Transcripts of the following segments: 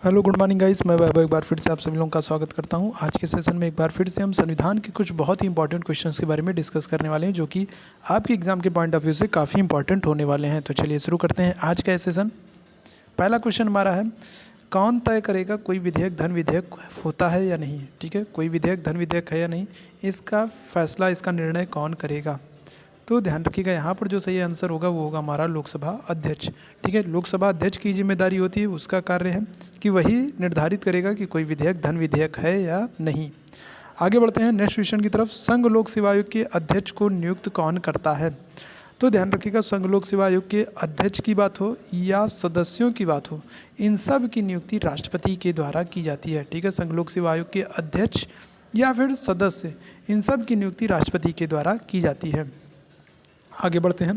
Hello good morning guys, मैं वैभव एक बार फिर से आप सभी लोगों का स्वागत करता हूं। आज के सेशन में एक बार फिर से हम संविधान के कुछ बहुत ही इंपॉर्टेंट क्वेश्चंस के बारे में डिस्कस करने वाले हैं, जो कि आपके एग्जाम के पॉइंट ऑफ व्यू से काफ़ी इंपॉर्टेंट होने वाले हैं। तो चलिए शुरू करते हैं आज का ये सेशन। पहला क्वेश्चन हमारा है, कौन तय करेगा कोई विधेयक धन विधेयक होता है या नहीं। ठीक है, कोई विधेयक धन विधेयक है या नहीं, इसका फैसला, इसका निर्णय कौन करेगा। तो ध्यान रखिएगा, यहाँ पर जो सही आंसर होगा वो होगा हमारा लोकसभा अध्यक्ष। ठीक है, लोकसभा अध्यक्ष की जिम्मेदारी होती है, उसका कार्य है कि वही निर्धारित करेगा कि कोई विधेयक धन विधेयक है या नहीं। आगे बढ़ते हैं नेक्स्ट क्वेश्चन की तरफ। संघ लोक सेवा आयोग के अध्यक्ष को नियुक्त कौन करता है। तो ध्यान रखिएगा, संघ लोक सेवा आयोग के अध्यक्ष की बात हो या सदस्यों की बात हो, इन सब की नियुक्ति राष्ट्रपति के द्वारा की जाती है। ठीक है, संघ लोक सेवा आयोग के अध्यक्ष या फिर सदस्य, इन सब की नियुक्ति राष्ट्रपति के द्वारा की जाती है। आगे बढ़ते हैं।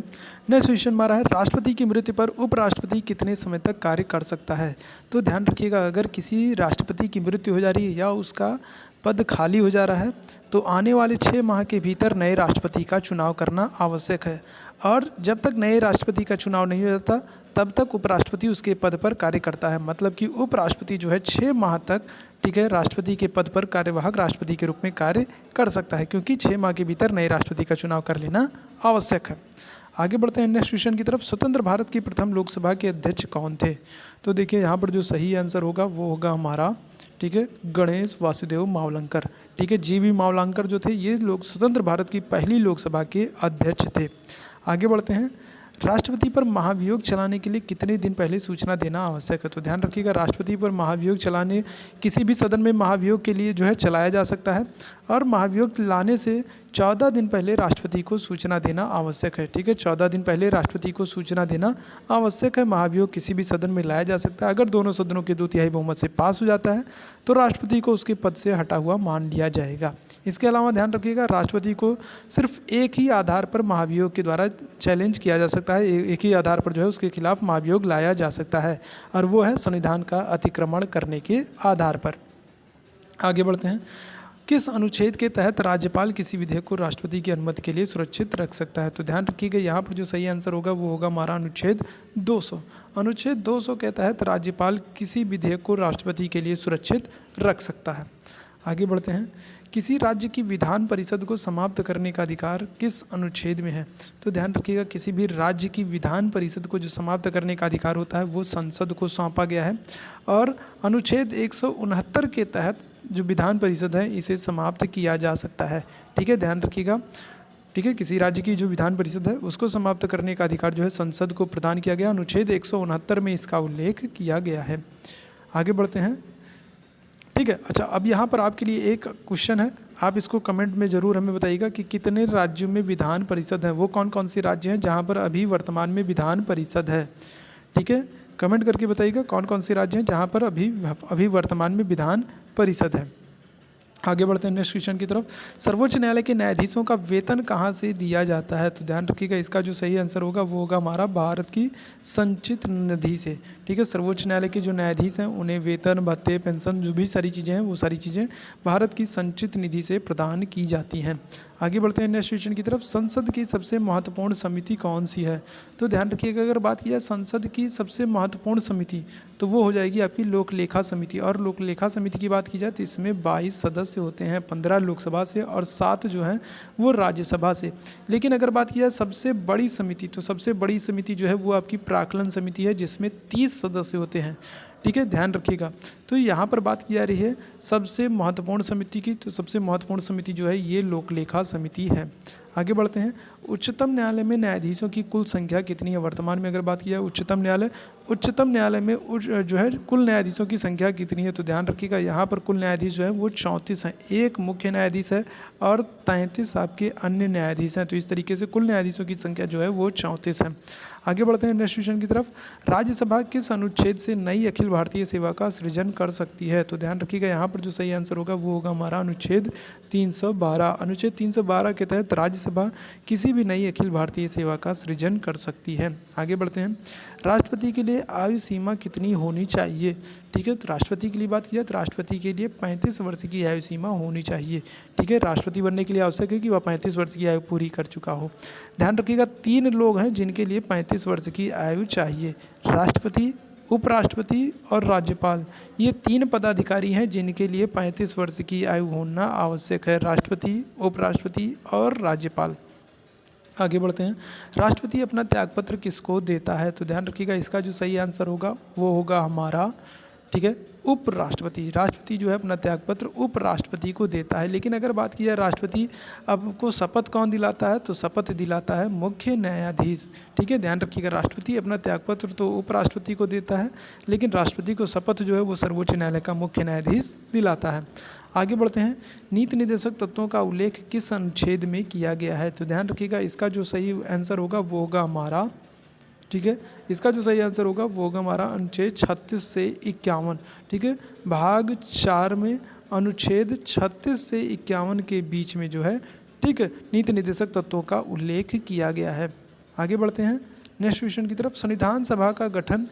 नेक्स्ट क्वेश्चन हमारा है, राष्ट्रपति की मृत्यु पर उपराष्ट्रपति कितने समय तक कार्य कर सकता है। तो ध्यान रखिएगा, अगर किसी राष्ट्रपति की मृत्यु हो जा रही है या उसका पद खाली हो जा रहा है तो आने वाले 6 माह के भीतर नए राष्ट्रपति का चुनाव करना आवश्यक है। और जब तक नए राष्ट्रपति का चुनाव नहीं हो जाता तब तक उपराष्ट्रपति उसके पद पर कार्य करता है। मतलब कि उपराष्ट्रपति जो है 6 माह तक, ठीक है, राष्ट्रपति के पद पर कार्यवाहक राष्ट्रपति के रूप में कार्य कर सकता है, क्योंकि 6 माह के भीतर नए राष्ट्रपति का चुनाव कर लेना आवश्यक है। आगे बढ़ते हैं नेक्स्ट क्वेश्चन की तरफ। स्वतंत्र भारत की प्रथम लोकसभा के अध्यक्ष कौन थे। तो देखिए, यहाँ पर जो सही आंसर होगा वो होगा हमारा, ठीक है, गणेश वासुदेव मावलंकर। ठीक है, जीवी मावलंकर जो थे ये लोग स्वतंत्र भारत की पहली लोकसभा के अध्यक्ष थे। आगे बढ़ते हैं। राष्ट्रपति पर महाभियोग चलाने के लिए कितने दिन पहले सूचना देना आवश्यक है। तो ध्यान रखिएगा, राष्ट्रपति पर महाभियोग चलाने, किसी भी सदन में महाभियोग के लिए जो है चलाया जा सकता है, और महाभियोग लाने से 14 दिन पहले राष्ट्रपति को सूचना देना आवश्यक है। ठीक है, 14 दिन पहले राष्ट्रपति को सूचना देना आवश्यक है। महाभियोग किसी भी सदन में लाया जा सकता है। अगर दोनों सदनों के 2/3 बहुमत से पास हो जाता है तो राष्ट्रपति को उसके पद से हटा हुआ मान लिया जाएगा। इसके अलावा ध्यान रखिएगा, राष्ट्रपति को सिर्फ एक ही आधार पर महाभियोग के द्वारा चैलेंज किया जा सकता है, एक ही आधार पर जो है उसके खिलाफ महाभियोग लाया जा सकता है, और वो है संविधान का अतिक्रमण करने के आधार पर। आगे बढ़ते हैं। किस अनुच्छेद के तहत राज्यपाल किसी विधेयक को राष्ट्रपति की अनुमति के लिए सुरक्षित रख सकता है। तो ध्यान रखिएगा, यहाँ पर जो सही आंसर होगा वो होगा हमारा अनुच्छेद 200। अनुच्छेद 200 के तहत राज्यपाल किसी विधेयक को राष्ट्रपति के लिए सुरक्षित रख सकता है। आगे बढ़ते हैं। किसी राज्य की विधान परिषद को समाप्त करने का अधिकार किस अनुच्छेद में है। तो ध्यान रखिएगा, किसी भी राज्य की विधान परिषद को जो समाप्त करने का अधिकार होता है वो संसद को सौंपा गया है, और अनुच्छेद 169 के तहत जो विधान परिषद है इसे समाप्त किया जा सकता है। ठीक है, ध्यान रखिएगा, ठीक है, किसी राज्य की जो विधान परिषद है उसको समाप्त करने का अधिकार जो है संसद को प्रदान किया गया, अनुच्छेद 169 में इसका उल्लेख किया गया है। आगे बढ़ते हैं। ठीक है, अच्छा, अब यहाँ पर आपके लिए एक क्वेश्चन है, आप इसको कमेंट में ज़रूर हमें बताइएगा कि कितने राज्यों में विधान परिषद है, वो कौन कौन से राज्य हैं जहाँ पर अभी वर्तमान में विधान परिषद है। ठीक है, कमेंट करके बताइएगा कौन कौन से राज्य हैं जहाँ पर अभी वर्तमान में विधान परिषद है। आगे बढ़ते हैं नेक्स्ट क्वेश्चन की तरफ। सर्वोच्च न्यायालय के न्यायाधीशों का वेतन कहाँ से दिया जाता है। तो ध्यान रखिएगा, इसका जो सही आंसर होगा वो होगा हमारा भारत की संचित निधि से। ठीक है, सर्वोच्च न्यायालय के जो न्यायाधीश हैं उन्हें वेतन, भत्ते, पेंशन, जो भी सारी चीज़ें हैं वो सारी चीज़ें भारत की संचित निधि से प्रदान की जाती हैं। आगे बढ़ते हैं नेक्स्ट क्वेश्चन की तरफ। संसद की सबसे महत्वपूर्ण समिति कौन सी है। तो ध्यान रखिएगा, अगर बात की जाए संसद की सबसे महत्वपूर्ण समिति तो वो हो जाएगी आपकी लोक लेखा समिति। और लोक लेखा समिति की बात की जाए तो इसमें 22 सदस्य होते हैं, 15 लोकसभा से और 7 जो हैं वो राज्यसभा से। लेकिन अगर बात की जाए सबसे बड़ी समिति, तो सबसे बड़ी समिति जो है वो आपकी प्राक्कलन समिति है, जिसमें 30 सदस्य होते हैं। ठीक है, ध्यान रखिएगा। तो यहाँ पर बात की जा रही है सबसे महत्वपूर्ण समिति की, तो सबसे महत्वपूर्ण समिति जो है ये लोक लेखा समिति है। आगे बढ़ते हैं। उच्चतम न्यायालय में न्यायाधीशों की कुल संख्या कितनी है। वर्तमान में अगर बात की जाए उच्चतम न्यायालय में जो है कुल न्यायाधीशों की संख्या कितनी है। तो ध्यान रखिएगा, यहाँ पर कुल न्यायाधीश जो है वो 34 हैं। एक मुख्य न्यायाधीश है और 33 आपके अन्य न्यायाधीश हैं। तो इस तरीके से कुल न्यायाधीशों की संख्या जो है वो 34 है। आगे बढ़ते हैं नेक्स्ट क्वेश्चन की तरफ। राज्यसभा किस अनुच्छेद से नई अखिल भारतीय सेवा का सृजन कर सकती है। तो ध्यान रखिएगा, यहाँ पर जो सही आंसर होगा वो होगा हमारा अनुच्छेद 312। अनुच्छेद 312 के तहत राज्यसभा किसी भी नई अखिल भारतीय सेवा का सृजन कर सकती है। आगे बढ़ते हैं। राष्ट्रपति के लिए आयु सीमा कितनी होनी चाहिए। ठीक है, तो राष्ट्रपति के लिए बात की जाए तो राष्ट्रपति के लिए 35 वर्ष की आयु सीमा होनी चाहिए। ठीक है, राष्ट्रपति बनने के लिए आवश्यक है कि वह 35 वर्ष की आयु पूरी कर चुका हो। ध्यान रखिएगा, 3 लोग हैं जिनके लिए 35 वर्ष की आयु चाहिए, राष्ट्रपति, उपराष्ट्रपति और राज्यपाल, ये 3 पदाधिकारी हैं जिनके लिए 35 वर्ष की आयु होना आवश्यक है। राष्ट्रपति, उपराष्ट्रपति और राज्यपाल। आगे बढ़ते हैं। राष्ट्रपति अपना त्यागपत्र किसको देता है? तो ध्यान रखिएगा, इसका जो सही आंसर होगा वो होगा हमारा, ठीक है, उपराष्ट्रपति। राष्ट्रपति जो है अपना त्यागपत्र उपराष्ट्रपति को देता है। लेकिन अगर बात की जाए राष्ट्रपति अब को शपथ कौन दिलाता है? तो शपथ दिलाता है मुख्य न्यायाधीश, ठीक है, ध्यान रखिएगा। राष्ट्रपति अपना त्यागपत्र तो उपराष्ट्रपति को देता है, लेकिन राष्ट्रपति को शपथ जो है वो सर्वोच्च न्यायालय का मुख्य न्यायाधीश दिलाता है। आगे बढ़ते हैं। नीति निर्देशक तत्वों का उल्लेख किस अनुच्छेद में किया गया है? तो ध्यान रखिएगा, इसका जो सही आंसर होगा वो होगा हमारा, ठीक है, इसका जो सही आंसर होगा वो होगा हमारा अनुच्छेद 36 से 51, ठीक है, भाग 4 में अनुच्छेद 36 से 51 के बीच में जो है, ठीक है, नीति निर्देशक तत्वों का उल्लेख किया गया है। आगे बढ़ते हैं नेक्स्ट क्वेश्चन की तरफ। संविधान सभा का गठन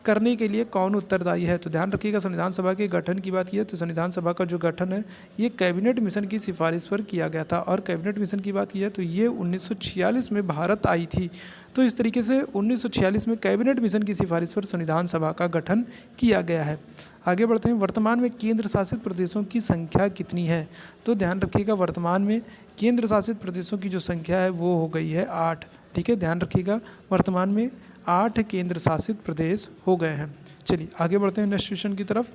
करने के लिए कौन उत्तरदायी है? तो ध्यान रखिएगा, संविधान सभा के गठन की बात की है तो संविधान सभा का जो गठन है ये कैबिनेट मिशन की सिफारिश पर किया गया था। और कैबिनेट मिशन की बात की है तो ये 1946 में भारत आई थी। तो इस तरीके से 1946 में कैबिनेट मिशन की सिफारिश पर संविधान सभा का गठन किया गया है। आगे बढ़ते हैं। वर्तमान में केंद्र शासित प्रदेशों की संख्या कितनी है? तो ध्यान रखिएगा, वर्तमान में केंद्र शासित प्रदेशों की जो संख्या है वो हो गई है 8, ठीक है, ध्यान रखिएगा, वर्तमान में 8 केंद्र शासित प्रदेश हो गए हैं। चलिए आगे बढ़ते हैं नेक्स्ट क्वेश्चन की तरफ।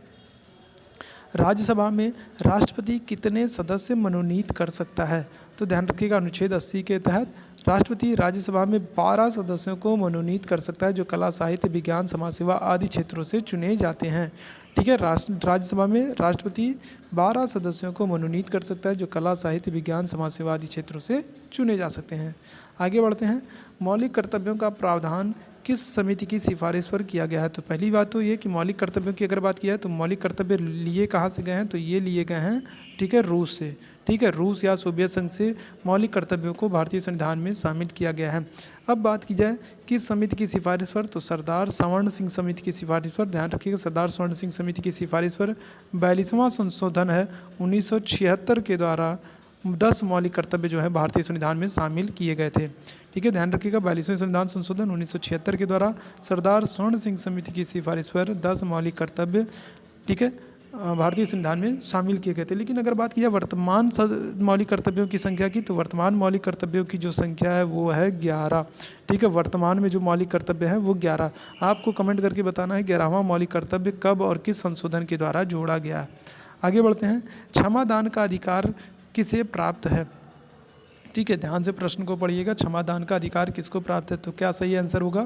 राज्यसभा में राष्ट्रपति कितने सदस्य मनोनीत कर सकता है? तो ध्यान रखिएगा, अनुच्छेद 80 के तहत राष्ट्रपति राज्यसभा में 12 सदस्यों को मनोनीत कर सकता है जो कला, साहित्य, विज्ञान, समाज सेवा आदि क्षेत्रों से चुने जाते हैं, ठीक है। राज्यसभा में राष्ट्रपति 12 सदस्यों को मनोनीत कर सकता है जो कला, साहित्य, विज्ञान, समाज सेवा आदि क्षेत्रों से चुने जा सकते हैं। आगे बढ़ते हैं। मौलिक कर्तव्यों का प्रावधान किस समिति की सिफारिश पर किया गया है? तो पहली बात तो ये कि मौलिक कर्तव्यों की अगर बात की है तो मौलिक कर्तव्य लिए कहाँ से गए हैं? तो ये लिए गए हैं, ठीक है, रूस से, ठीक है, रूस या सोवियत संघ से मौलिक कर्तव्यों को भारतीय संविधान में शामिल किया गया है। अब बात की जाए किस समिति की सिफारिश पर, तो सरदार स्वर्ण सिंह समिति की सिफारिश पर। ध्यान रखिएगा, सरदार स्वर्ण सिंह समिति की सिफारिश पर 42वां संशोधन है 1976 के द्वारा 10 मौलिक कर्तव्य जो है भारतीय संविधान में शामिल किए गए थे, ठीक है, ध्यान रखिएगा। 42वें संविधान संशोधन 1976 के द्वारा सरदार स्वर्ण सिंह समिति की सिफारिश पर 10 मौलिक कर्तव्य, ठीक है, भारतीय संविधान में शामिल किए गए थे। लेकिन अगर बात की जाए वर्तमान मौलिक कर्तव्यों की संख्या की, तो वर्तमान मौलिक कर्तव्यों की जो संख्या है वो है 11, ठीक है, वर्तमान में जो मौलिक कर्तव्य है वो 11। आपको कमेंट करके बताना है 11वां मौलिक कर्तव्य कब और किस संशोधन के द्वारा जोड़ा गया है। आगे बढ़ते हैं। क्षमादान का अधिकार किसे प्राप्त है? ठीक है, ध्यान से प्रश्न को पढ़िएगा। क्षमादान का अधिकार किसको प्राप्त है? तो क्या सही आंसर होगा?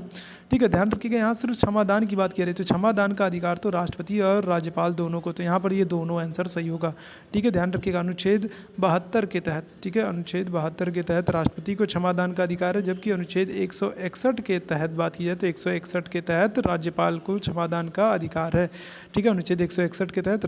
ठीक है, ध्यान रखिएगा, यहाँ सिर्फ क्षमादान की बात की रही है तो क्षमादान का अधिकार तो राष्ट्रपति और राज्यपाल दोनों को, तो यहाँ पर ये दोनों आंसर सही होगा, ठीक है, ध्यान रखिएगा। अनुच्छेद 72 के तहत, ठीक है, अनुच्छेद 72 के तहत राष्ट्रपति को क्षमादान का अधिकार है, जबकि अनुच्छेद 161 के तहत बात की जाए तो 161 के तहत राज्यपाल को क्षमादान का अधिकार है, ठीक है। अनुच्छेद 161 के तहत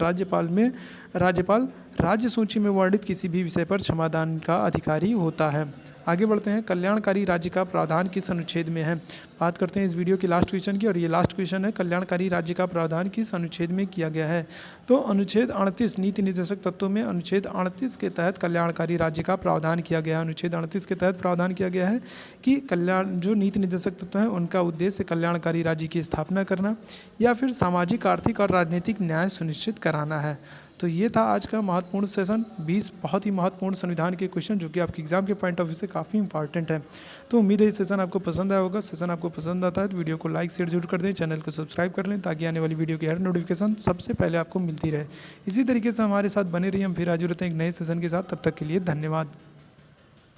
राज्यपाल राज्य सूची में वर्णित किसी भी विषय पर क्षमादान का अधिकारी होता है। आगे बढ़ते हैं। कल्याणकारी राज्य का प्रावधान किस अनुच्छेद में है? बात करते हैं इस वीडियो के लास्ट क्वेश्चन की, और ये लास्ट क्वेश्चन है, कल्याणकारी राज्य का प्रावधान किस अनुच्छेद में किया गया है? तो अनुच्छेद 38 नीति निर्देशक तत्वों में अनुच्छेद 38 के तहत कल्याणकारी राज्य का प्रावधान किया गया है। अनुच्छेद 38 के तहत प्रावधान किया गया है कि जो नीति निर्देशक तत्व हैं उनका उद्देश्य कल्याणकारी राज्य की स्थापना करना या फिर सामाजिक, आर्थिक और राजनीतिक न्याय सुनिश्चित कराना है। तो ये था आज का महत्वपूर्ण सेशन, 20 बहुत ही महत्वपूर्ण संविधान के क्वेश्चन जो कि आपके एग्जाम के पॉइंट ऑफ व्यू से काफ़ी इंपॉर्टेंट है। तो उम्मीद है ये सेशन आपको पसंद आया होगा। सेशन आपको पसंद आता है तो वीडियो को लाइक शेयर जरूर कर दें, चैनल को सब्सक्राइब कर लें ताकि आने वाली वीडियो की हर नोटिफिकेशन सबसे पहले आपको मिलती रहे। इसी तरीके से हमारे साथ बने रहिए, हम फिर हाजिर होते हैं एक नए सेशन के साथ। तब तक के लिए धन्यवाद।